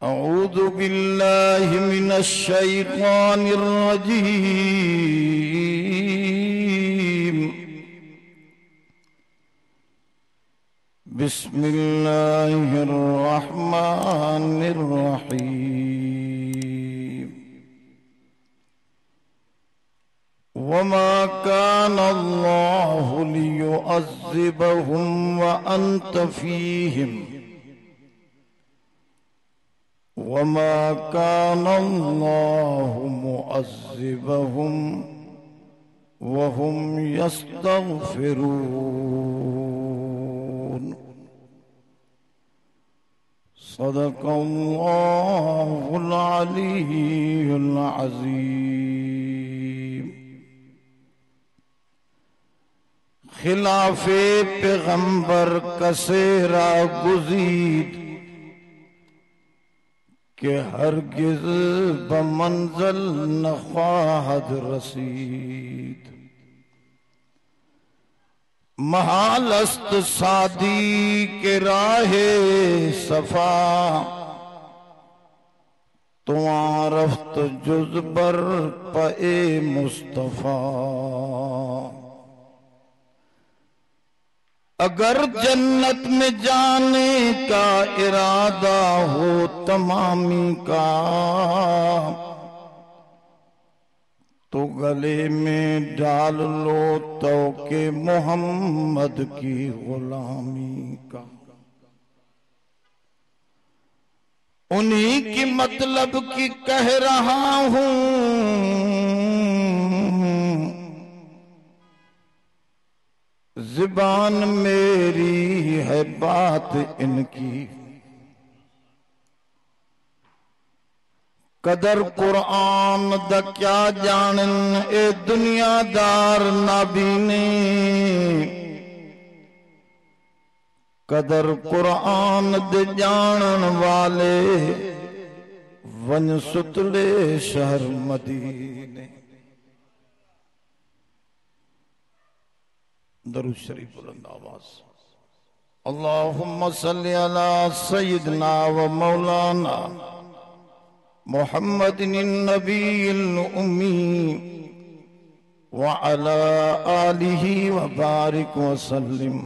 अऊज़ु बिल्लाहि मिनश्शैतानिर रजीम। बिस्मिल्लाहिर रहमानिर रहीम। वमा काना अल्लाहु लियुअज़्ज़िबहुम व अंत फ़ीहिम वमा काना अल्लाहु मुअज़्ज़िबहुम वहुम यस्तग़फ़िरून। सदक़ल्लाहुल अलीयुल अज़ीम। खिलाफ़े पैगंबर कसेरा गुज़ीद के हरगिज़ बमंज़ल न ख्वाहद रसीद। महालस्त सादी के राहे सफा तो रफ्त जुज़बर पे मुस्तफा। अगर जन्नत में जाने का इरादा हो तमामी का तो गले में डाल लो तो के मोहम्मद की गुलामी का। उन्हीं की मतलब की कह रहा हूं, ज़ुबान मेरी है बात इनकी। कदर कुरान दा क्या जानन ए दुनियादार नाबीने। कदर कुरान दे जानन वाले वन सुतले शहर मदीने। दरूद शरीफ बुलंद आवाज। अल्लाहुम्मा सल्ली अला सय्यिदना व मौलाना मुहम्मदिन नबील उम्मी व अला आलिहि व बारिक व सल्लिम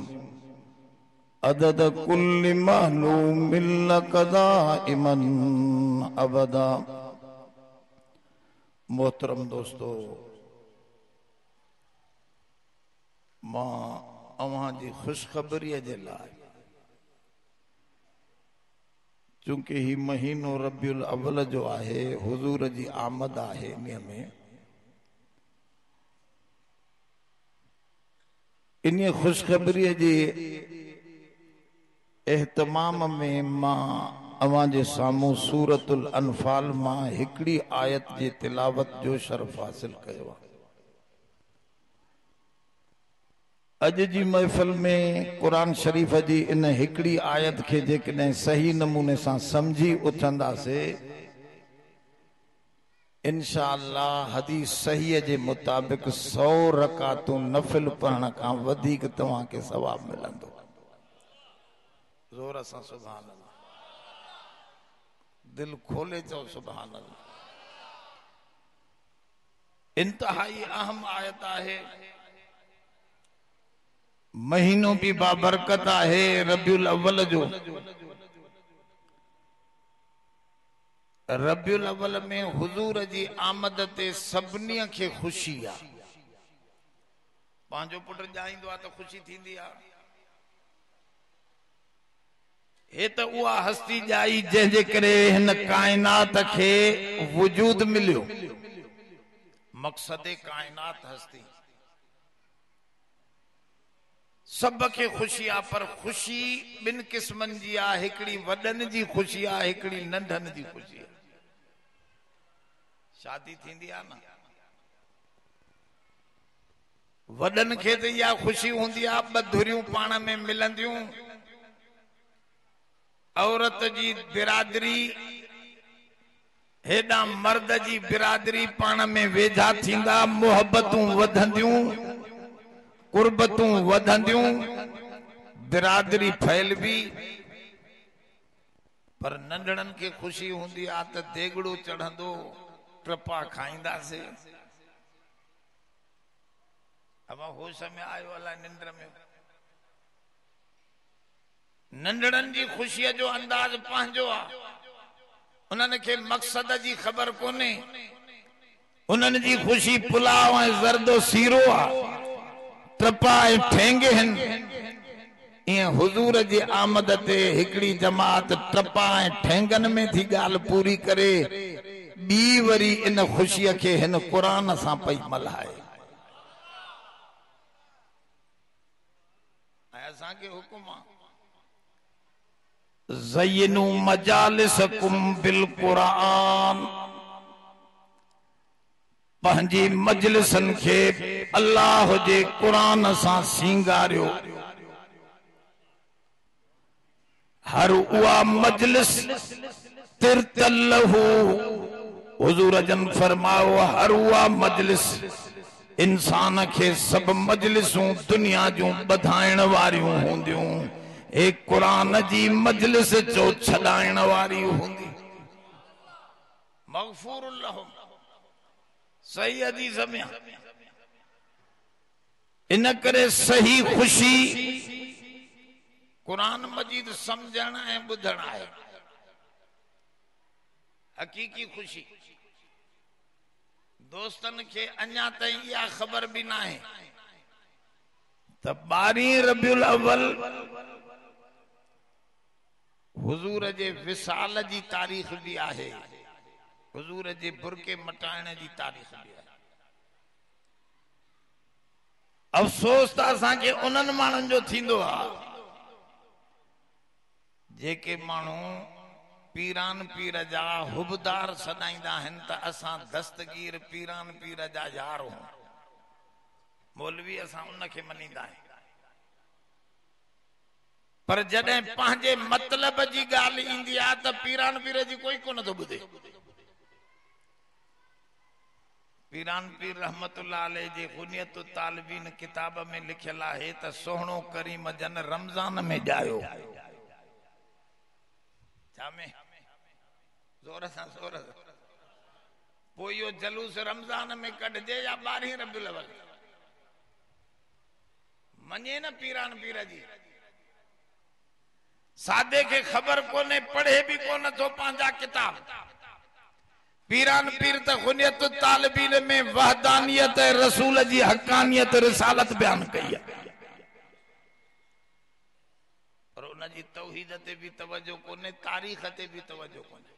अदद कुल्लि महलूमिन लक दाइमन अबदा। मोहतरम दोस्तों, मां अवां जी खुशखबरी जे लाइ, चूंकि ही महीनो रबियुल अव्वल जो आहे, हुजूर जी आमद आहे, इन में इन खुशखबरी जी एहतमाम में मां अवां जे सामूं सूरतुल अनफाल मां हिकड़ी आयत जी तिलावत जो शरफ हासिल कयो आहे। अज जी महफिल में कुरान शरीफ जी इन हिकड़ी आयत के जेकॾहिं सही नमूने सां समझी उथंदासे, इंशाअल्लाह हदीस सही जे मुताबिक 100 रकातूं नफिल पढ़ण खां वधीक तव्हां के सवाब मिलंदो। जोर सां सुभान अल्लाह, दिल खोले चो सुभान अल्लाह। इंतहाई अहम आयत आहे। महीनो भी बाबरकत आहे रबियुल अव्वल जो। रबियुल अव्वल में हुजूर जी आमद ते सभिनी खे खुशी आहे। पंहिंजो पुट ॼाईंदो आहे त खुशी थींदी आहे। हे त उहा हस्ती ॼाई जंहिंजे करे हिन कायनात खे वजूद मिलियो। मक़सद कायनात हस्ती सब के खुशी आ, पर खुशी बिन किस्मन जी आ। हिकड़ी वडन जी खुशी आ, हिकड़ी नंढन जी खुशी आ। शादी थींदी आ ना, वडन खे त इहा खुशी हूंदी आ, बधुरियूं पाण में मिलंदियूं। औरत जी बिरादरी हेडा मर्द जी बिरादरी पाण में वेझा थींदा, मोहब्बतूं वधंदियूं, कुर्बतूं वधंदियूं, बिरादरी फैलवी। पर नंढड़न के खुशी होंदी आ त देगड़ो चढ़ंदो ट्रपा खाईंदासे। अब होश में आयो अला निंद्र में नंढड़न जी खुशी जो अंदाज पंहिंजो आ, उन्हनि खे मक़सद जी ख़बर कोन्हे। उन्हनि जी खुशी पुलाव ऐं ज़र्दो सीरो आ, ट्रपा ऐं ठेंगे आहिनि। ईअं हुजूर जी आमद ते हिकड़ी जमात ट्रपा ऐं ठेंगन में थी ॻाल्हि पूरी करे, ॿी वरी इन खुशीअ खे हिन क़ुरान सां पई मल्हाए। ऐं असांखे हुकुम आहे ज़य्यिनू मजालिसकुम बिल क़ुरान, पंहिंजी मजलिसन खे अल्लाह जे क़ुरान सां सींगारियो। हर उहा मजलिस तिरतल्लहू, हुजूर जन फरमायो हर उहा मजलिस इंसान खे सब मजलिसूं दुनिया जूं ॿधाइण वारियूं हूंदियूं, एक कुरान जी मजलिस जो छॾाइण वारी हूंदी। मग़फ़ूरुल लहुम, सही हदीस में इन करे सही खुशी कुरान मजीद समझण ऐं ॿुधण आहे। हकीकी खुशी दोस्तन के अञा ताईं इहा ख़बर भी ना है त 12 रबियुल अव्वल हुजूर जे विसाल जी तारीख़ भी आहे, हुजूर जे बुरके मटाइण जी तारीख़ भी आहे। अफ़सोस त असांखे उन्हनि माण्हुनि जो थींदो आहे जेके माण्हू पीरान पीर जा हुबदार सदाईंदा आहिनि त असां दस्तगीर पीरान पीर जा यार हूं, मौलवी असां उनखे मञींदा आहियूं। पर जॾहिं पंहिंजे मतलब जी ॻाल्हि ईंदी आहे त पीरान पीर जी कोई कोन थो ॿुधे। पीरान पीर रहमतुल्लाह अलैह जे गुनियत तालिबीन किताब में लिखियल आहे त सोहणो करीम जन रमज़ान में ॼायो। छा में जोर सां जोर पोइ इहो जलूस रमज़ान में कढजे या 12 रबियुल अव्वल, मञे न पीरान पीर जी। सादे के खबर कोने, पढ़े भी कोन थो पंहिंजा किताब। पीरान पीर त गुनियत तालिबीन में वहदानियत रसूल जी हकानियत रिसालत बयान कई है, पर उन जी तौहीद ते भी तवज्जो कोने, तारीख़ ते भी तवज्जो कोने।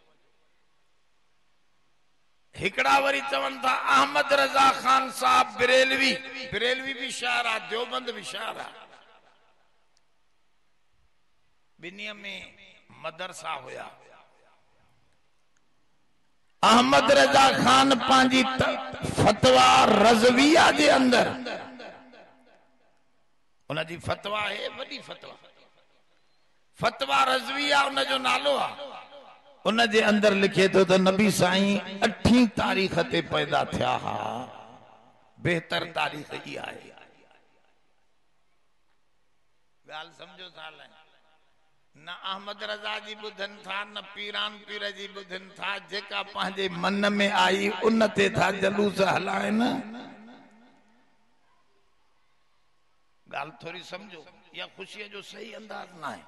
हिकड़ा वरी चवन था अहमद रजा खान साहब बरेलवी, बरेलवी भी शायर आ, देवबंद भी शायर आ। बिनिया में मदरसा हुया। अहमद रजा खान पांजी फतवा रज़विया जे अंदर, उन जी फतवा है वडी फतवा, फतवा रज़विया उन जो नालो आ। उन जे अंदर लिखे तो त नबी साईं 8 तारीख़ ते पैदा थिया हा, बेहतर तारीख़ ई आहे। गाल समझो साल न अहमद रजा जी बुधन था, न पीरान पीर जी बुधन था, जेका पंहिंजे मन में आई उन ते था जलूस हलाइन। गाल थोड़ी समझो, या खुशी जो सही अंदाज ना है।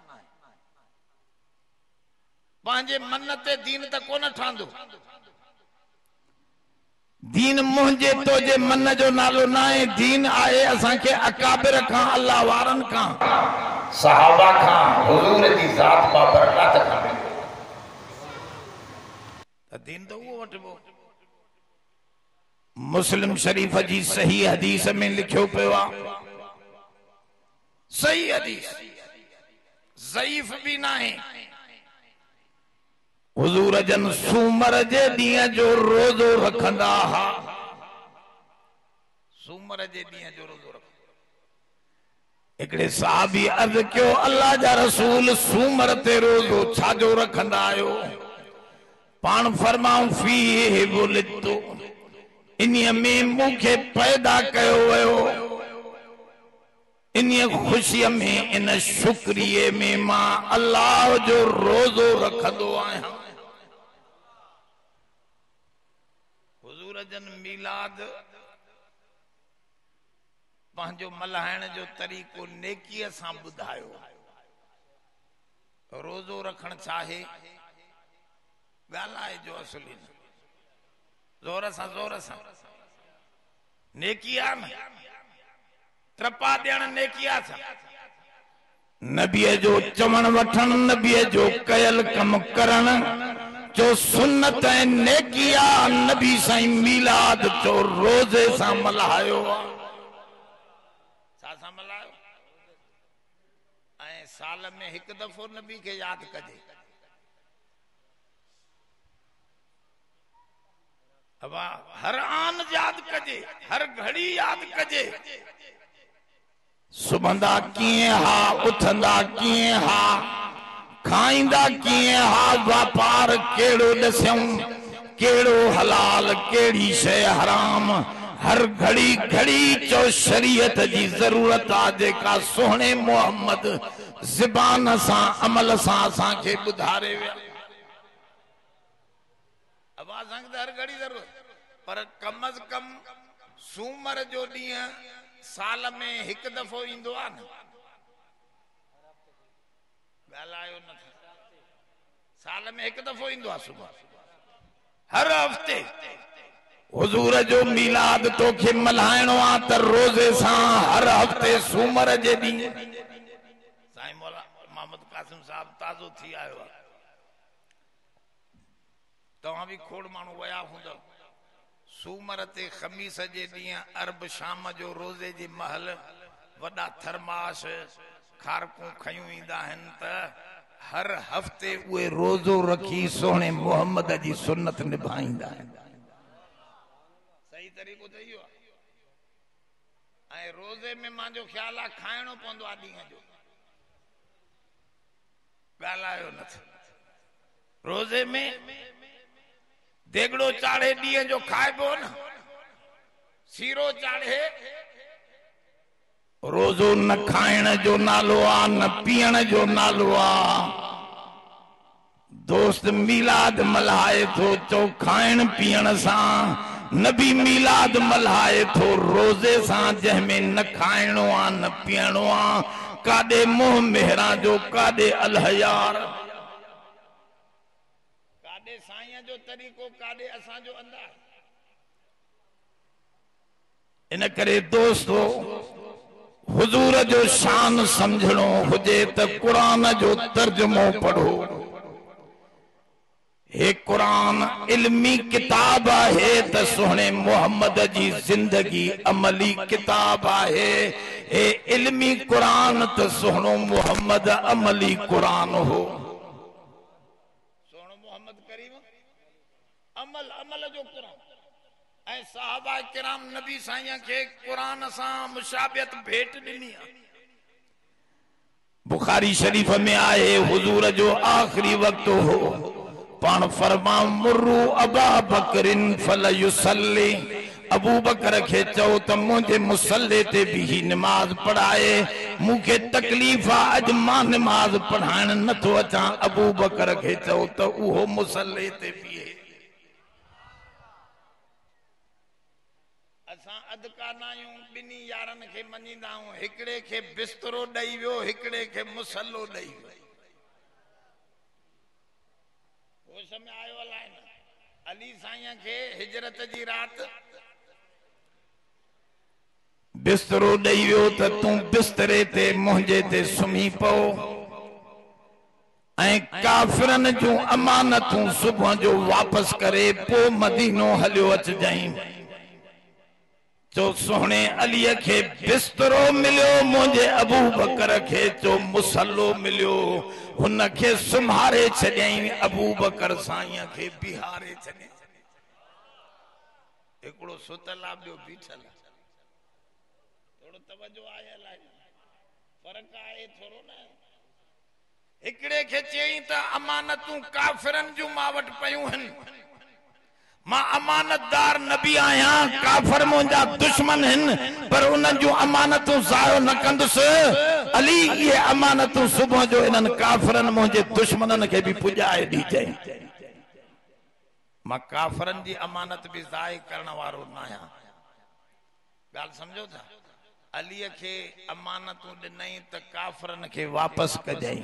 पंहिंजे मन ते दीन त कोन ठहंदो। दीन मुंहिंजे तो जे मन जो नालो ना है, दीन आहे असांखे अकाबिर खां, अल्लाह वारन खां, सहाबा खां, हुजूर जी ज़ात बाबरकत खां। त दीन तो वो वठबो। मुस्लिम शरीफ जी सही हदीस में लिखियो पियो आहे, सही हदीस ज़ईफ भी ना है। हुजूर जन सूमर जे ॾींहं जो रोज़ो रखंदा हा, सूमर जे ॾींहं जो रोज़ो रखंदा। हिकिड़े साहबी अर्ज़ कयो, अल्लाह जा रसूल सूमर ते रोज़ो छाजो रखंदा आहियो? पाण फरमाऊं फीह वुलिदतु, इन्हीअ में मूंखे पैदा कयो वियो। इन खुशी में इन शुक्रिये में मां अल्लाह जो रोजो रखंदो आहियां। हुजूर जन मीलाद पंहिंजो मल्हाइण जो तरीक़ो नेकीअ सां ॿुधायो। रोजो रखण चाहे ॻाल्हाए जो असली जोर सां नेकी आ न, त्रपा ॾियण नेकी आ छा? नबीअ जो चवण वठण, नबीअ जो कयल कम करण जो सुन्नत ऐं नेकी आ। नबी साईं मीलाद जो रोज़े सां मल्हायो आ। छा सां मल्हायो? ऐं साल में हिकु दफ़ो नबी खे यादि कजे। हर आन यादि कजे, हर घड़ी यादि कजे। सुबंदा कीअं हा, उथंदा कीअं हा, खाईंदा कीअं हा, वापार केड़ो ॾसियऊं, केड़ो हलाल केड़ी शय हराम, हर घड़ी घड़ी चो शरीयत जी जरूरत आ जेका सोहणे मोहम्मद ज़बान सां अमल सां असां खे ॿुधारे विया। अब असां खे हर घड़ी जरूरत, पर कम अज कम सूमर जो ॾींहुं साल में हिकु दफ़ो ईंदो आहे न। ॻाल्हायो न, साल में हिकु दफ़ो ईंदो आहे सुबह, हर हफ़्ते हुजूर जो मीलाद तोखे मल्हाइणो आहे त रोज़े सां हर हफ़्ते सूमर जे ॾींहुं। साईं मौला मोहम्मद कासिम साहब ताज़ो थी आयो आहे, तव्हां बि खोड़ माण्हू विया हूंदव। सूमर ते ख़मीस जे ॾींहुं अरब शाम जो रोज़े जे महल वॾा थरमाश खारकूं खयूं ईंदा आहिनि त हर हफ़्ते उहे रोज़ो रखी सोहणे मोहम्मद जी सुन्नत निभाईंदा आहिनि। सही तरीक़ो त इहो आहे। ऐं रोज़े में मुंहिंजो ख़्याल आहे खाइणो पवंदो आहे ॾींहं जो, ॻाल्हायो न। रोज़े में देगड़ो चाढ़े ॾींहं जो खाइबो न, सीरो चाढ़े। रोज़ो न खाइण जो नालो आ, न पीअण जो नालो आ। दोस्त मीलाद मल्हाए थो चो खाइण पीअण सां, नबी मीलाद मल्हाए थो रोज़े सां जंहिंमें न खाइणो आ न पीअणो आ। काॾे मोह मेहरा जो, काॾे अलहयार, काॾे साईं जो तरीक़ो, काॾे असांजो अंदाज़। इन करे दोस्तो हुजूर जो शान समझणो हुजे त कुरान जो तर्जुमो पढ़ो। हे कुरान इल्मी किताब आहे त सोहणे मोहम्मद जी जिंदगी अमली किताब आहे। हे इल्मी कुरान त सोहणो मोहम्मद अमली कुरान हो। सोहणो मोहम्मद करीम अमल जो कुरान। ऐं साहबा किराम नबी साईं खे कुरान सां मुशाबियत भेट ॾिनी आहे। बुखारी शरीफ में आहे हुजूर जो आखिरी वक्त हो, पाण फरमा मुर्रू अबा बकरिन फल युसल्ली। अबू बकर खे चओ त मुंहिंजे मुसल्ले ते भी नमाज पढ़ाए, मूंखे तकलीफ़ आहे अॼु मां नमाज पढ़ाइण नथो अचां। अबू बकर खे चओ त उहो मुसल्ले ते बीहे। असां अदकाना आहियूं, ॿिनी यारनि खे मञींदा आहियूं, हिकिड़े खे बिस्तरो ॾेई वियो, हिकिड़े खे मुसल्लो ॾेई वियो। होश में आयो अलाए न। अली साईं खे हिजरत जी रात बिस्तरो ॾेई वियो त तूं बिस्तरे ते मुंहिंजे ते सुम्ही पओ, ऐं काफ़िरनि जूं अमानतूं सुबुह जो वापसि करे पोइ मदीनो हलियो अचजांइ। चो सोहणे अलीअ खे बिस्तरो मिलियो, मुंहिंजे अबू बकर खे चो मुसल्लो मिलियो। हुन खे सुम्हारे छॾियईं, अबू बकर साईं खे बिहारे छॾियईं। हिकिड़ो सुतल आहे, ॿियो बीठल आहे। थोरो तवजो आहे, अलाए फर्क़ु आहे थोरो न। हिकिड़े खे चयईं त अमानतूं काफ़िरनि जूं मां वटि पयूं आहिनि, मां अमानतदार नबी आया, काफर मुंहिंजा दुश्मन हिन, पर उन्हनि जूं अमानतूं ज़ायो न कंदुसि। अली ये अमानतूं सुबह जो इन्हनि काफरनि मुंहिंजे दुश्मननि खे बि पुॼाए ॾिजई। मां काफरनि जी अमानत बि ज़ाय करण वारो न आहियां। ॻाल्हि सम्झो था? अलीअ खे अमानतूं ॾिनई त काफरनि खे वापसि कजाई,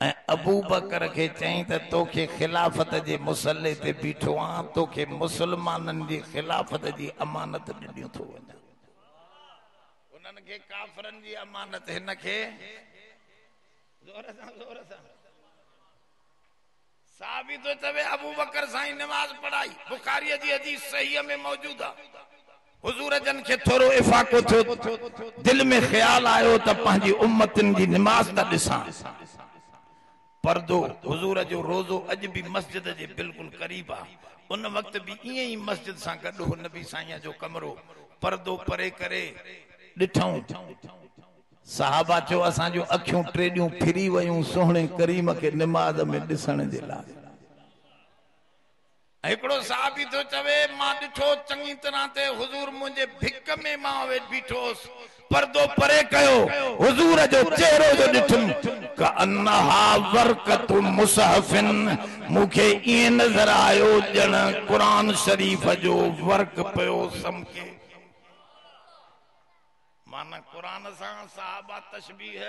ऐं अबू बकर खे चई त तोखे खिलाफत जे मुसले ते बीठो आं, तोखे मुसलमाननि जी खिलाफत जी अमानत ॾिनियूं थो वञा। उन्हनि खे काफरनि जी अमानत, हिन खे ज़ोर सां साबित थो चवे। अबू बकर साईं नमाज पढ़ाई, बुखारीअ जी हदीस सहीह में मौजूद आहे। हुजूर जन खे थोरो इफ़ाक़ो थियो, दिल में ख्याल आयो त पंहिंजी उम्मतनि जी नमाज त ॾिसां। पर्दो हुजूर जो रोज़ो अॼु बि मस्जिद जे बिल्कुलु करीब आहे। उन वक़्त बि ईअं ई मस्जिद सां गॾु हो नबी साईं जो कमरो, पर्दो परे करे ॾिठऊं। सहाबा चयो असांजो अखियूं टेॾियूं फिरी वयूं सोहणे करीम खे निमाज़ में ॾिसण जे लाइ। हिकिड़ो साहबी थो चवे मां ॾिठो चङी तरह ते हुजूर मुंहिंजे भिक में मां वेठो बीठोसि, पर्दो परे कयो, हुजूर जो चेहरो जो ॾिठुमि का अन्नहा वरकतु मुसहफिन, मूंखे ईअं नज़र आयो ॼण क़ुरान शरीफ़ जो वर्क पियो समके। माना क़ुरान सां सहाबा तशबीह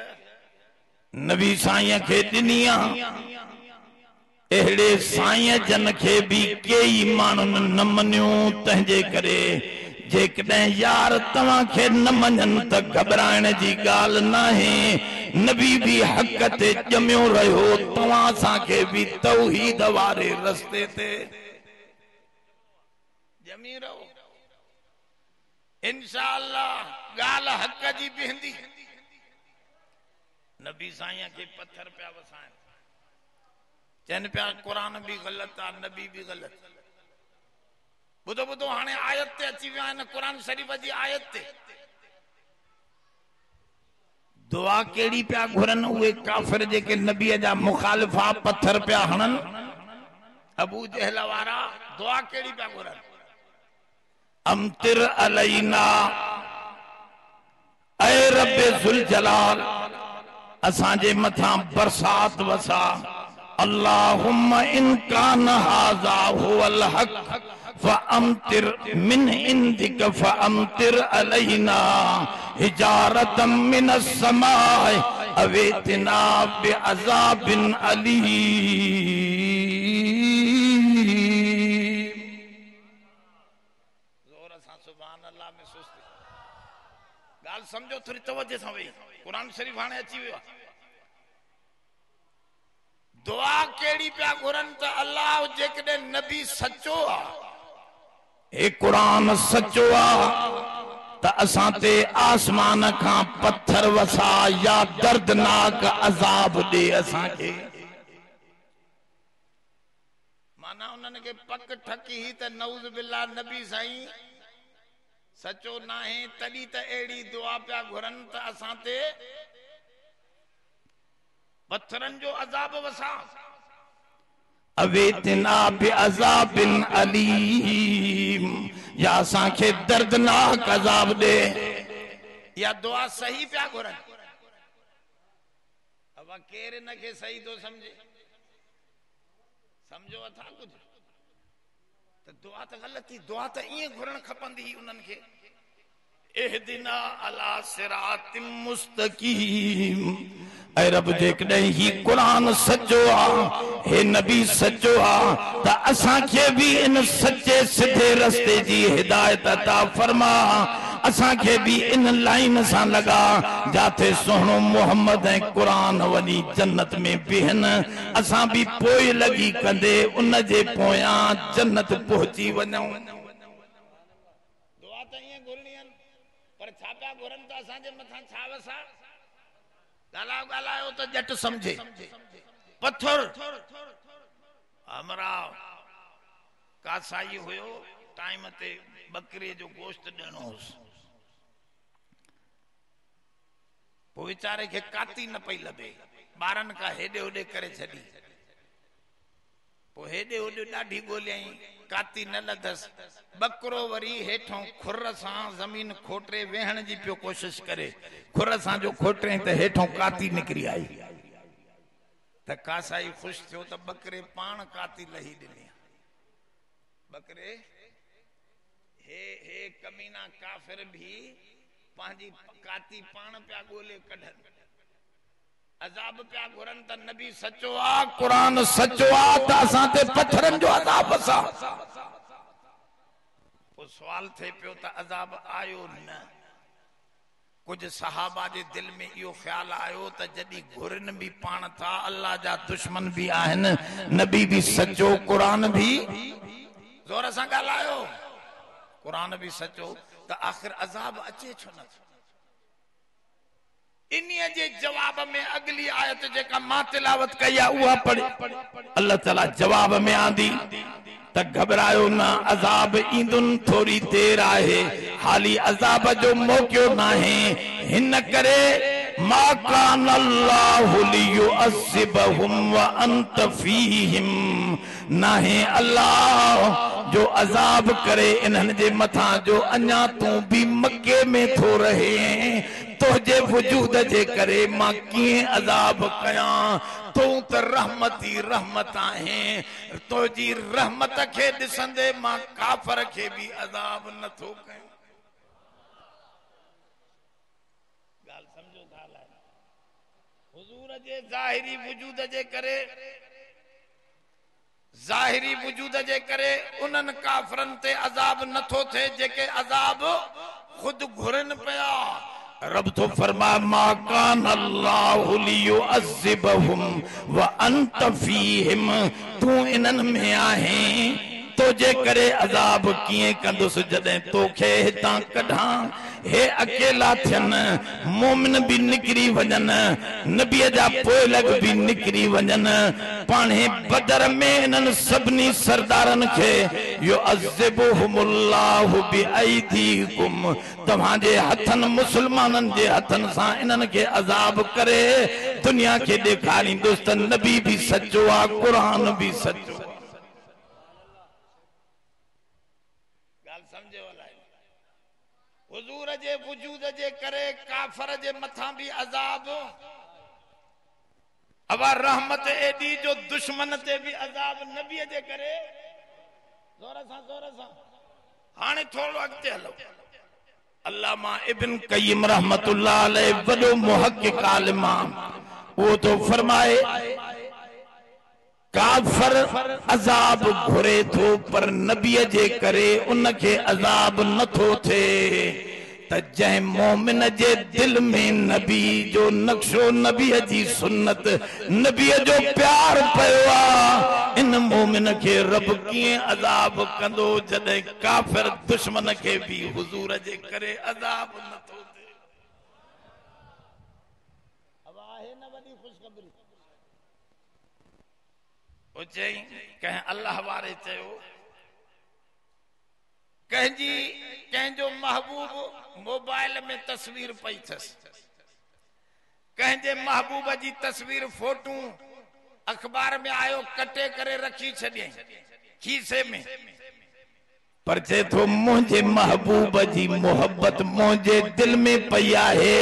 नबी साईं खे ॾिनी आहे। अहिड़े साईं जन खे बि कई माण्हुनि न मञियो। तंहिंजे करे जेकॾहिं यार तव्हां खे न मञनि त घबराइण जी ॻाल्हि नाहे। नबी बि हक़ ते ॼमियो रहियो, तव्हां असांखे बि तौहीद वारे रस्ते ते ॼमी रहो। इंशाअल्लाह ॻाल्हि हक़ जी बीहंदी। नबी साईं खे पत्थर पिया वसाइनि, चैन पिया कुरान भी गलत आ, नबी भी गलत। बुधो बुधो हाने आयत ते अची विया आहिनि, कुरान शरीफ़ जी आयत ते दुआ केड़ी पिया घुरनि उहे काफ़िर जेके नबी जा मुखालिफा पत्थर पिया हणनि। अबू जहल वारा दुआ केड़ी पिया घुरनि? अमतिर अलैना ऐ रब्बे ज़ुल जलाल, असांजे मथां बरसात वसा। अल्लाहुम्मा इन कान हाज़ा हुवल हक़ फअमतिर मिन इंदिक फअमतिर अलैना हिजारतम मिनस समाए अवेतना बिअज़ाबिन अलीम। जोर सां सुभान अल्लाह में सुस्ती। गाल समझो, थोड़ी तवज्जो सां वेही। कुरान शरीफ हाने अची वियो। दुआ केड़ी पिया घुरनि त अल्लाह जेकॾहिं नबी सचो आहे, हे कुरान सचो आहे त असां ते आसमान खां पत्थर वसा या दर्दनाक अज़ाब ॾे असांखे। माना उन्हनि खे पक ठकी त नऊज़ बिल्लाह नबी साईं सचो नाहे, तॾहिं त अहिड़ी दुआ पिया घुरनि त असां ते पत्थरनि जो अज़ाब वसा। अवेतना बिअज़ाबिन अलीम, या असांखे दर्दनाक अज़ाब दे। या दुआ सही पिया घुरनि। अब केर न के सही तो समझे? समझो अथा कुछ तो दुआ तो गलती, दुआ तो इं घुरण खपंदी उन्हनि खे। एहदिना अला सिरातिम मुस्तकीम। ऐ रब जेकॾहिं ही कुरान सचो आ, हे नबी सचो आ, त असांखे भी इन सच्चे सिधे रस्ते जी हिदायत अता फरमा। असांखे भी इन लाइन सां लगा जाते सोहणो मोहम्मद ऐं कुरान वञी जन्नत में बिहन। असां भी पोइ लगी कंदे उन जे पोयां जन्नत पहुची वञूं। दुआ त ईअं घुरणी आहिनि, पर छा पिया घुरनि त असांजे मथां छा वसा? ॻाल्हायो ॻाल्हायो त जट समझे। पत्थर हमरा कासाई हुयो, टाइम ते बकरी जो गोश्त ॾियणो होसि। पोइ वीचारे खे काती न पई लभे, ॿारनि खां हेॾे होॾे करे छॾी। पोइ हेॾे होॾे ॾाढी ॻोल्हियईं, काती न लधस बकरो वरी हेठों खुर सां जमीन खोटरे वेहण जी पियो कोशिश करे खुर सां जो खोटरे त हेठों काती निकरी आई त कासाई खुश थियो त बकरे पाण काती लही दिनी बकरे हे कमीना काफिर भी पांजी काती पाण पिया गोले कढन अजाब पिया घुरन त नबी सचो आ कुरान सचो आ त असां ते पत्थरन जो अजाब सा वो सवाल थे पियो त अजाब आयो न कुछ सहाबा जे दिल में यो ख्याल आयो त जदी घुरन भी पाण था अल्लाह जा दुश्मन भी आहिन नबी भी सचो कुरान भी जोर सां ॻाल्हायो कुरान भी सचो त आखिर अजाब अचे छो न इन्हीअ जे जवाब में अगली आयत जेका मां तिलावत कई आहे उहा पढ़ी अल्लाह ताला जवाब में आंदी त घबरायो न अजाब ईंदुन थोड़ी देर आहे हाली अजाब जो मौक़ो नाहे हिन करे मा कान अल्लाहु लियुअज़िबहुम व अंत फीहिम नाहे अल्लाह जो अजाब करे इन्हनि जे मथा जो अञा तू भी मक्के में थो रहे तुझे वजूद जे करे मां किए अजाब कया तू त रहमती रहमत आहे तुझी रहमत के दिसंदे मां काफर के भी अजाब न थो कया गाल समझो गाल हुजूर जे ज़ाहिरी वजूद जे करे ज़ाहिरी वजूद जे करे उन्हनि काफरन ते अजाब नथो थे जेके अजाब खुद घुरन पिया रब तो फरमा मा कान अल्लाहु लियुअज़िबहुम व अंत फीहिम तू इन्हनि में आहे तो जे करे अजाब किए कंदुस जदे तोखे हितां कढां हे अकेला थियन मोमिन भी निकरी वजन नबी जा पोलग भी निकरी वजन पाणे बदर में इन्हनि सभिनी सरदारन के यो अज़िबुहुमुल्लाहु बिअयदीकुम तव्हांजे हथन मुसलमानन जे हथन सां इन्हनि के अजाब करे दुनिया के ॾेखारींदुसि त नबी भी सचो आ कुरान भी सचो हुजूर जे वजूद जे करे काफर जे मथा भी अजाब अब रहमत एडी जो दुश्मन ते भी अजाब नबी जे करे जोर सां हाने थोड़ो अगते हलो अल्लामा इब्न कय्यिम रहमतुल्लाह अलैहि वडो मुहक्किक आलिम वो तो फरमाए काफर अजाब घुरे थो पर नबी जे करे उनके अजाब नथो थे त जै मोमिन जे दिल में नबी जो नक्शो नबी जी सुन्नत नबी जो प्यार पयो आ इन मोमिन के रब किए अजाब कंदो जदे काफिर दुश्मन के भी हुजूर जे करे अजाब नथो थे अब आहे न वडी खुशखबरी ओ चई कह अल्लाह वारे चयो कंहिंजो महबूब मोबाइल में तस्वीर पई थस कंहिंजे महबूब जी तस्वीर फोटू अखबार में आयो कटे करे रखी छॾियईं खीसे में पर चे तो मुझे महबूब जी मोहब्बत मुझे दिल में पई आहे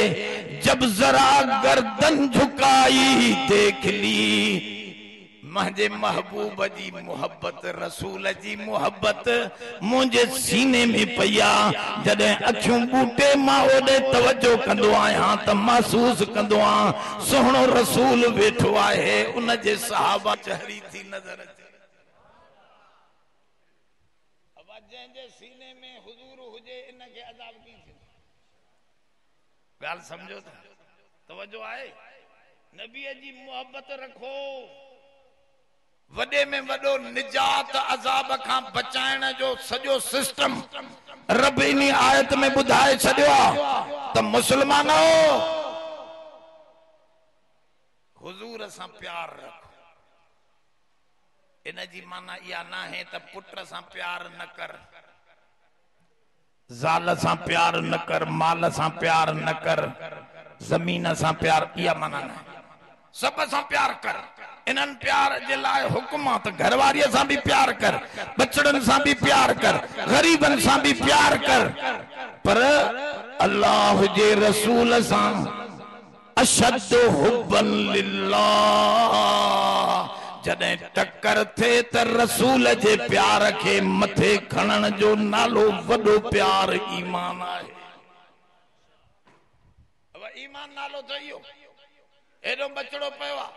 जब जरा गर्दन झुकाई देख ली मुझे महबूब जी मोहब्बत रसूल जी मोहब्बत मुझे सीने में पया जदे अखियों बूटे मां ओडे तवज्जो कंदो आया त महसूस कंदो आ सोहणो रसूल वेठो आहे उन जे सहाबा चहरी थी नजर अचे अब जे सीने में हुजूर हुजे इन के अजाब की थी गाल समझो था तवज्जो आए नबी जी मोहब्बत रखो वडे में वडो निजात अजाब खां बचाइण जो सजो सिस्टम रब इन्ही आयत में बुधाए छड़ियो त मुसलमानो हुजूर सां प्यार रखो इन जी माना या ना है त पुत्र सां प्यार न कर जाल सां प्यार न कर माल सां प्यार न कर जमीन सां प्यार या माना न सब सां प्यार कर इन्हनि प्यार जे लाइ हुक्म त घरवारीअ सां बि प्यार कर, बचड़नि सां बि प्यार कर, ग़रीबनि सां बि प्यार कर, पर अल्लाह जे रसूल सां अशद हुब्बन लिल्लाह जॾहिं टक्कर थे त रसूल जे प्यार खे मथे खणण जो नालो वॾो प्यार ईमान आहे। ईमान नालो त इहो एॾो बचड़ो पियो आहे,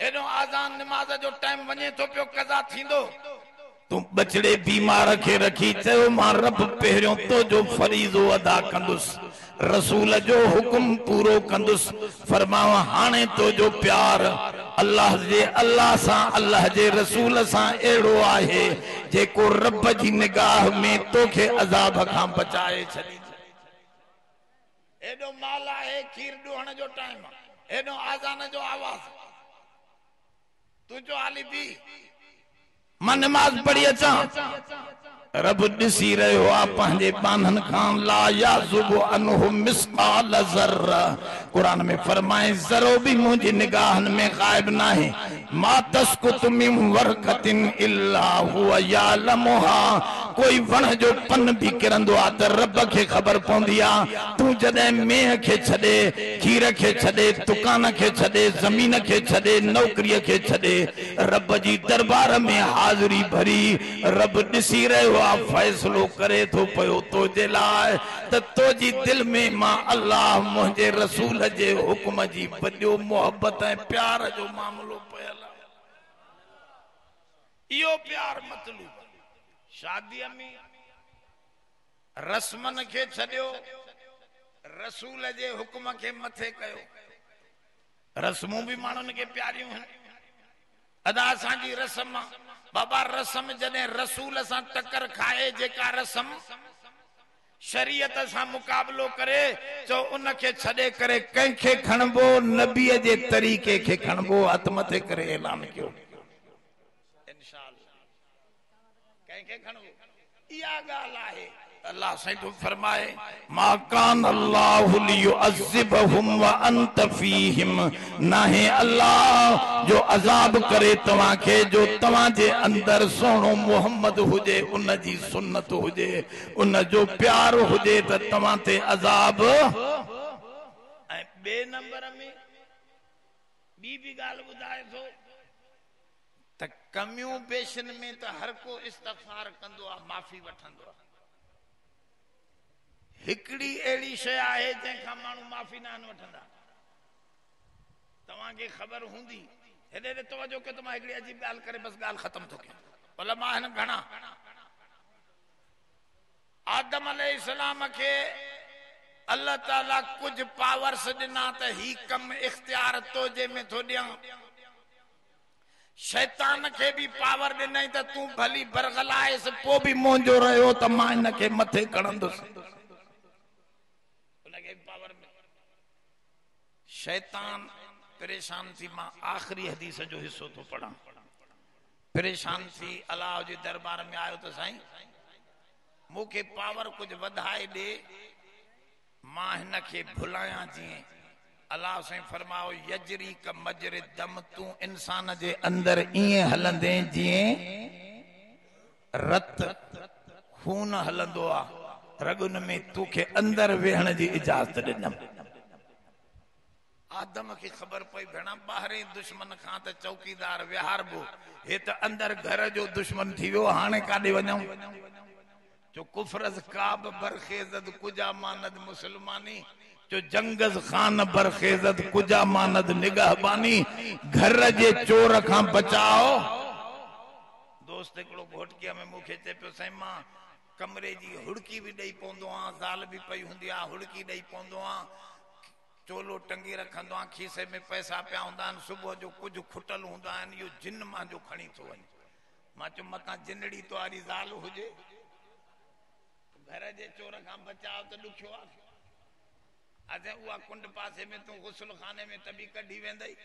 एॾो आज़ान निमाज़ जो टाइम वञे थो पियो, कज़ा थींदो, तूं बचड़े बीमार खे रखी चयो मां रब पहिरियों तुंहिंजो फरीज़ो अदा कंदुसि, रसूल जो हुकुम पूरो कंदुसि, फरमाओ हाणे तुंहिंजो प्यार अल्लाह सां अल्लाह जे रसूल सां अहिड़ो आहे जेको रब जी निगाह में तोखे अज़ाब खां बचाए छॾींदो। एॾो माल आहे, खीर ॾुहण जो टाइम, एॾो आज़ान जो आवाज़, तुझो हाली बि मां नमाज पढ़ी अचां, रब ॾिसी रहियो आहे पंहिंजे बाननि खां, ला याज़ुबु अन्हु मिस्क़ाल ज़र्रा, क़ुरान में फरमाए ज़रो भी मुंहिंजी निगाहनि में ग़ाइब न आहे, मा तस्कुतु मिन वरक़तिन इल्ला हुवा यालमुहा, कोई वण जो पन भी किरंदो आहे त रब खे ख़बर पवंदी आहे। तूं जॾहिं मेह खे छॾे, खीर खे छॾे, दुकान खे छॾे, ज़मीन खे छॾे, नौकरीअ खे छॾे, रब जी दरबार में हाज़िरी भरी, रब ॾिसी रहियो आहे, फ़ैसिलो करे थो पियो तुंहिंजे लाइ त तुंहिंजी दिलि में मां अल्लाह मुंहिंजे रसूल जे हुकुम जी वॾो मोहबत ऐं प्यार जो मामिलो पियल आहे। इहो प्यार मतलबु शादीअ में रस्मनि खे छॾियो, रसूल जे हुकुम खे मथे कयो। रस्मूं भी माण्हुनि खे प्यारियूं आहिनि, अदा असांजी रस्म बाबा, रस्म जॾहिं रसूल सां टक्कर खाए, जेका रस्म शरीयत सां मुक़ाबलो करे, चो उनखे छॾे करे कंहिंखे खणबो, नबीअ जे तरीक़े खे खणबो, हथ मथे करे ऐलान कयो इंशाअल्लाह कंहिंखे खणबो। इहा ॻाल्हि आहे। अल्लाह साईं तो फरमाए मा कान अल्लाहु लियुअज़्ज़िबहुम व अंत फीहिम, नाहे अल्लाह जो अज़ाब करे तव्हां खे जो तव्हां जे अंदर सोनो मोहम्मद हुजे, उन जी सुन्नत हुजे, उन जो प्यार हुजे त तव्हां ते अज़ाब। ऐं ॿिए नंबर में ॿी भी ॻाल्हि ॿुधाए थो त कमियूं पेशन में त हर को इस्तग़फ़ार कंदो आहे, माफ़ी वठंदो आहे। हिकड़ी अहिड़ी शइ आहे जंहिंखां माण्हू माफ़ी न वठंदा। तव्हांखे ख़बर हूंदी, हेॾे तवजो कयो त मां हिकड़ी अजीब ॻाल्हि करे बस ॻाल्हि ख़तम थो कयां। उलमा आहिनि घणा, आदम अलैहिस्सलाम खे अल्लाह ताला कुछ पावर्स ॾिना त ही कम इख्तियार तोजे में थो ॾियां। शैतान खे भी पावर ॾिनई त तूं भली बरगलाएस, पोइ भी मुंहिंजो रहियो त मां हिन खे मथे खणंदुसि। शैतान परेशान थी, मां आखिरी हदीस जो हिस्सो तो पढ़ा, परेशान थी अल्लाह जे दरबार में आयो त साईं मूंखे पावर कुछ वधाए दे, मां हिन खे भुलायां जीअं। अल्लाह साईं फरमाओ यजरी क मजरे दम, तू इंसान जे अंदर ईअं हलंदे जीअं रत खून हलंदो आहे, रगुन में तोखे अंदर वेहण जी इजाजत ॾिनम। आदम खे ख़बर पई भेणा ॿाहिरे दुश्मन खां त चौकीदार विहारबो, हे त अंदर घर जो दुश्मन थी वियो, हाणे काॾे वञूं? जो कुफरज काब बरखेज़त कुजा मानद मुसलमानी, जो जंगज खान बरखेज़त कुजा मानद निगाहबानी, घर जे चोर खां बचाओ। दोस्त हिकिड़ो घोटकीअ में मूंखे चए पियो साईं मां कमरे जी हुड़की भी ॾेई पवंदो आहियां, ज़ाल भी पई हूंदी आहे, हुड़की ॾेई पवंदो आहियां, चोलो टंगी रखंदो आहियां, खीसे में पैसा पिया हूंदा आहिनि, सुबुह जो कुछ खुटल हूंदा आहिनि, इहो जिन मां जो खणी थो वञे। मां चयो मतां जिनड़ी तवारी ज़ाल हुजे, घर जे चोर खां बचाव त ॾुखियो आहे। असां उहा कुंड पासे में तूं गुसल खाने में तबी कढी वेंदई,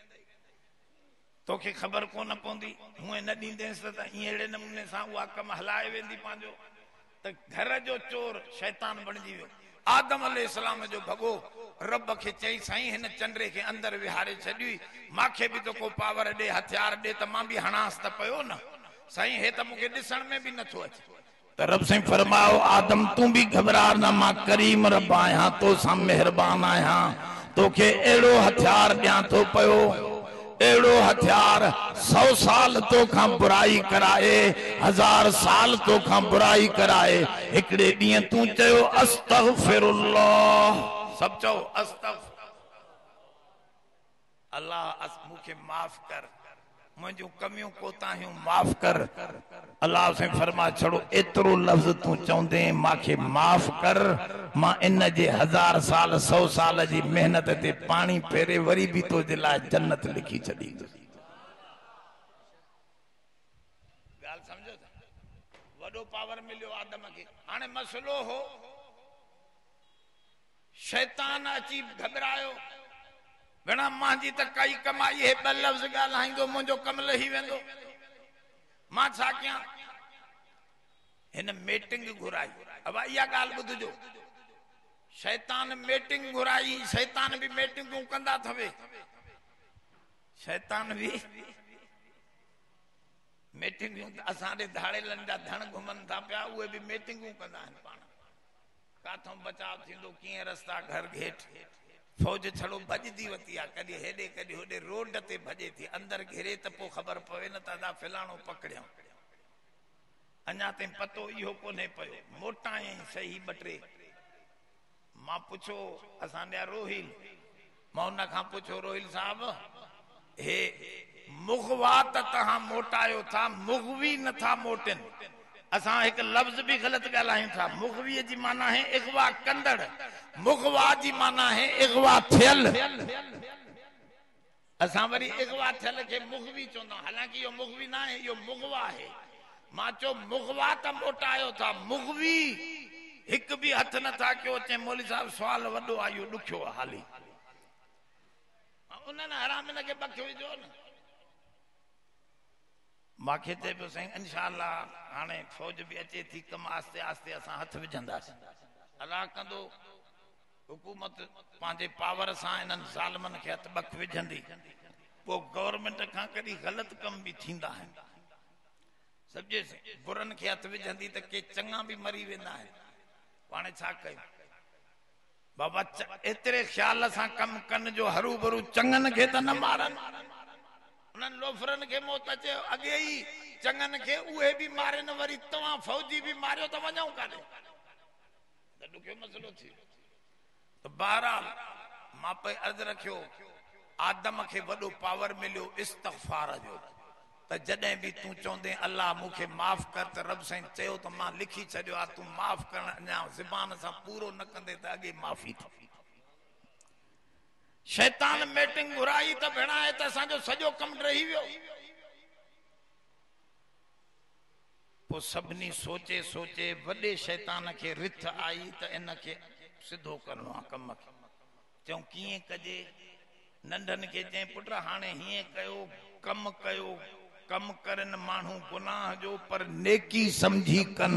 तोखे ख़बर कोन पवंदी, हुए न ॾींदेसि त अहिड़े नमूने सां उहा कम हलाए वेंदी पंहिंजो। त घर जो चोर शैतान बणिजी वियो। आदम अलैहिस्सलाम जो भगो रब के चई साईं हिन चंड्रे के अंदर विहारे छड़ी माखे भी तो को पावर दे हथियार दे त मां भी हणास त पयो न साईं हे त मुके दिसण में भी नथो अचे त रब साईं फरमाओ आदम तू भी घबरा ना मां करीम रब आया तो सा मेहरबान आया तोखे एड़ो हथियार दियां तो पयो एड़ो हथियार 100 साल तो खां बुराई कराए 1000 साल तो खां बुराई कराए एकड़े दिए तू चयो अस्तगफिरुल्लाह सब चो अस्तगफिर अल्लाह मुखे माफ कर मुझो कमियों कोताहियों माफ कर अल्लाह से फरमा छड़ो एतरो लफ्ज तू चौंदे माखे माफ कर मां इन जे 1000 साल 100 साल जी मेहनत ते पानी फेरे वरी भी तो दिला जन्नत लिखी छड़ी गाल समझो वडो पावर मिलियो आदम के हाने मसलो हो शैतान अची घबरायो घणा मां जी त काई कमाई है ब लफ्ज गालाइंदो मुझो कम लही वेंदो मां छा किया हिन मीटिंग घुराई अब या गाल बुझो शैतान मीटिंग घुराई शैतान भी मीटिंगूं कंदा थवे शैतान भी मीटिंगूं असांजे धाड़ेलन जा धन घुमन था पिया उहे भी मीटिंगूं कंदा आहिनि पाण काथों बचाव थींदो कीअं रस्ता घर घेट फौज छड़ो भजदी वती आ कदी हेडे कदी होडे रोड ते भजे थी अंदर घेरे त पो खबर पवे न तादा फिलाणो पकड़ियो अन्या ते पतो इहो कोने पयो मोटा ऐं सही बटरे मां पुछो असां ॾिया रोहिल मां उन खां पुछो रोहिल साहब हे मुगवा त तहां मोटायो था मुगवी न था मोटन असां एक लफ्ज भी गलत गालायूं था मुगवी जी माना है इगवा कंदड़ मुगवा जी माना है इगवा थियल असां वरी इगवा थियल के मुगवी चोंदा हालांकि यो मुगवी ना है यो मुगवा है मां चो मुगवा त मोटायो था मुगवी एक भी हथ न था क्यों चे मौलवी साहब सवाल वडो आयो दुखियो हाली उन्हनि हराम न के बख्यो जो न माखे ते पे साईं इंशाअल्लाह हाने फौज भी अचे थी कम आस्ते आस्ते असां हथ विझंदासीं अल्लाह कंदो हुकूमत पांजे पावर सां इन्हनि ज़ालिमनि खे हथ बख विझंदी पो गवर्नमेंट खां कॾहिं ग़लत कम भी थींदा आहिनि सम्झे बुरनि खे हथ विझंदी त के चङा भी मरी वेंदा आहिनि हाणे छा कयूं बाबा एतिरे ख़्याल सां कम कन जो हरू भरू चङनि खे त न मारनि उन्हनि लोफरनि खे मौत अचे अॻे ई चङनि खे उहे भी मारनि वरी तव्हां फौजी भी मारियो त वञूं काॾे त ॾुखियो मसलो थी तो बहरहाल मां पे अर्ज रखियो आदम के वडो पावर मिलियो इस्तगफार जो त जडे भी तू चौंदे अल्लाह मुखे माफ कर त रब साईं चयो त मां लिखी छडियो आ तू माफ करण अञा ज़बान सां पूरो न कंदे त अगे माफी थी शैतान मीटिंग घुराई त भेणा है त असांजो सॼो कम रही वियो पो सभिनी सोचे सोचे वडे शैतान के रिथ आई त इन के सिधो करणो आ कम खे चऊं कीअं कजे नंढन के चई पुट हाणे हीअं कयो कम करन माण्हू गुनाह जो पर नेकी समझी कन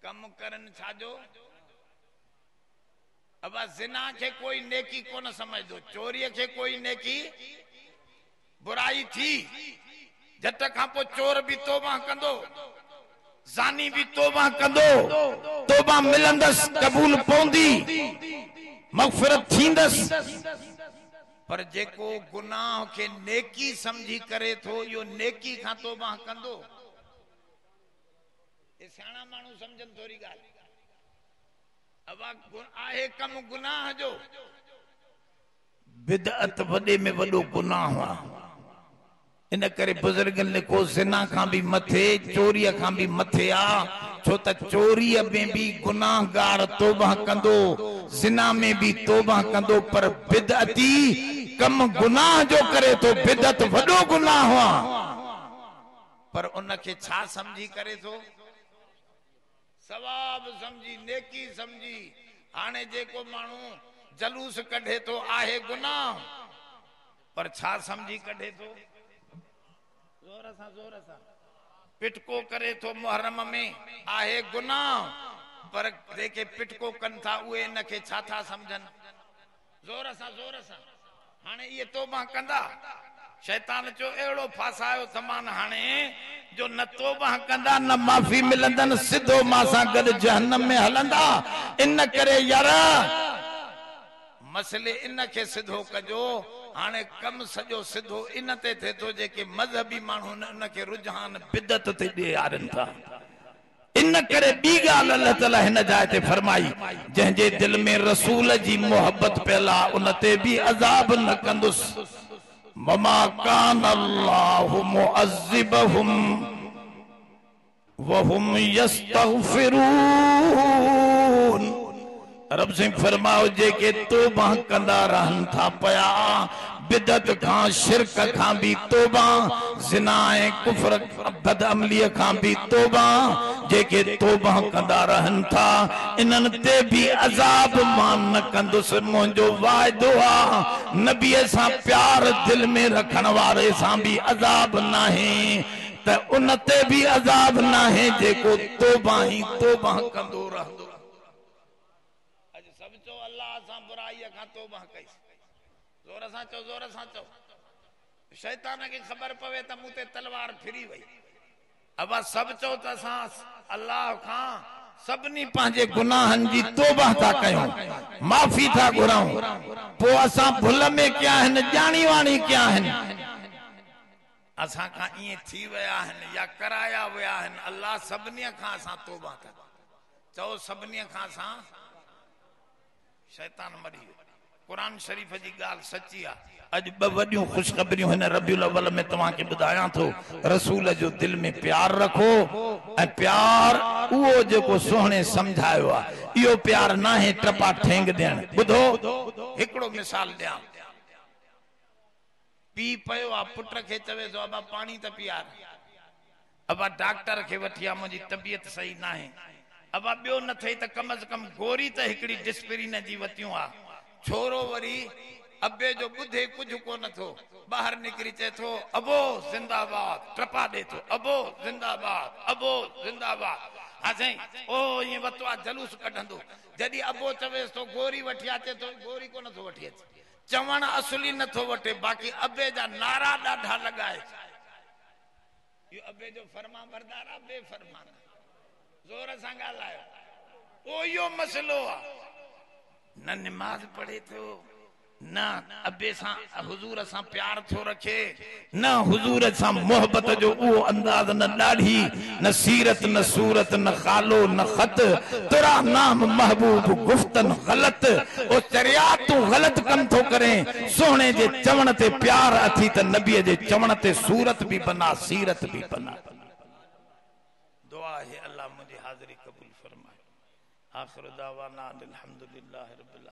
कम करन छाजो अब जिना के कोई नेकी कोन समझदो चोरी के कोई नेकी बुराई थी जट खां पो चोर भी तौबा कंदो ज़ानी भी तौबा कंदो तौबा मिलंदस कबूल पौंदी मगफिरत थींदस पर जेको गुनाह के नेकी समझी करे थो यो नेकी खां तौबा कंदो ये सियाणा माण्हू समझन थोरी गाल अब आहे कम गुनाह जो बिदअत वडे में वडो गुनाह हुआ इन करे बुजुर्गन लिखो ज़िना खां भी मथे चोरी खां भी मथे आ छो त चोरी में भी गुनाहगार तौबा कंदो ज़िना में भी तौबा कंदो पर बिदअती कम गुनाह जो करे तो बिदअत वडो गुनाह हुआ पर उन के छा समझी करे तो सवाब समझी नेकी समझी हाने जेको मानू जलूस कढे तो आहे गुनाह पर छा समझी कढे तो जोर सा पिटको करे तो मुहर्रम में आहे गुनाह, पर जेके पिटको कन था उहे इन खे छा था समझन, जोर सां हाणे ये तौबा कंदा। शैतान चो एड़ो फासायो तमान हाणे जो न तौबा कंदा न माफी मिलंदन, सिधो मासा गद जहन्नम में हलंदा। इन करे यार मसले इन के सिधो कजो। हाने कम सजो सिधो इन ते थे तो जेके मजहबी मानू उन के रुझान बिदत ते ॾियारनि था। इन करे ॿी ॻाल्हि अल्लाह ताला हिन जाइ ते फरमाई, जंहिंजे दिल में रसूल जी मोहब्बत पहला उन ते भी अज़ाब न कंदुसि। वमा कान अल्लाहु मुअज़्ज़िबहुम वहुम यस्तग़फिरून। रब से फरमाओ जेके तौबा कंदा रहन था पया, बिदत खां शिरक खां भी तौबा, ज़िना ऐं कुफ्र बदअमली खां भी तौबा, जेके तौबा कंदा रहन था इनन ते भी अज़ाब मान न कंदुसि। मुंहिंजो वाइदो आ नबी सां प्यार दिल में रखण वारे सां भी अज़ाब नाहे, त उन ते भी अज़ाब नाहे जेको तौबा ही तौबा कंदो रहंदो। अॼु सब चो अल्लाह सां बुराई खां तौबा कई, जोर सां चो, जोर सां चो। शैतान के खबर पवे त मूं ते तलवार फिरी वई। अब सब चो त असां अल्लाह खां सभनी पंहिंजे गुनाहन जी तौबा था कयूं, माफ़ी था घुराऊं, पोइ असां भुल में क्या आहिनि, ॼाणी वाणी क्या आहिनि, असां खां ईअं थी विया आहिनि या कराया विया आहिनि। अल्लाह सभनी खां असां तौबा था चओ, सभनी खां असां शैतान मरी वियो। कुरान शरीफ जी गाल सच्ची आ। अज ब वडियूं खुशखबरियूं हिन रबिउल अव्वल में तव्हां के बुधाया तो, रसूल जो दिल में प्यार रखो। ए प्यार वो जो सोहणे समझायो आ, यो प्यार ना है टपा ठेंग देन। बुधो एकड़ो मिसाल दिया, पी पयो आ पुट के चवे जो अबा पानी त पियार, अबा डॉक्टर के वठिया मुजी तबीयत सही ना है, अबा बियो न थई त कम से कम गोरी त एकड़ी डिस्पिरिन जी वतियूं आ। छोरो वरी अबे जो बुधे कुछ को न थो, बाहर निकरी चे थो अबो जिंदाबाद, ट्रपा दे तो अबो जिंदाबाद, अबो जिंदाबाद। असे ओ ये वतवा जलूस कढंदो, जदी अबो चवेस तो गोरी वठिया चे तो गोरी को न थो वठी अचे, चवण असली न थो वठे, बाकी अबे जा नारा डाढा लगाए। यो अबे जो फरमा बरदार आ, बेफरमान जोर सां ॻाल्हायो। ओ यो मसलो आ, न नमाज पढ़े तो, न अबे सां हुजूर सां प्यार थो रखे, न हुजूर सां मोहब्बत जो वो अंदाज, न दाढ़ी, न सीरत, न सूरत, न खालो, न खत। तेरा नाम महबूब गुफ्तन गलत, ओ चरिया तू गलत कम थो करे। सोहणे जे चवण ते प्यार अथी त नबी जे चवण ते सूरत भी बना, सीरत भी बना। दुआ है अल्लाह मुझे हाज़िरी कबूल फरमाए। आखिर दावाना अल्हम्दुलिल्लाह रब्बिल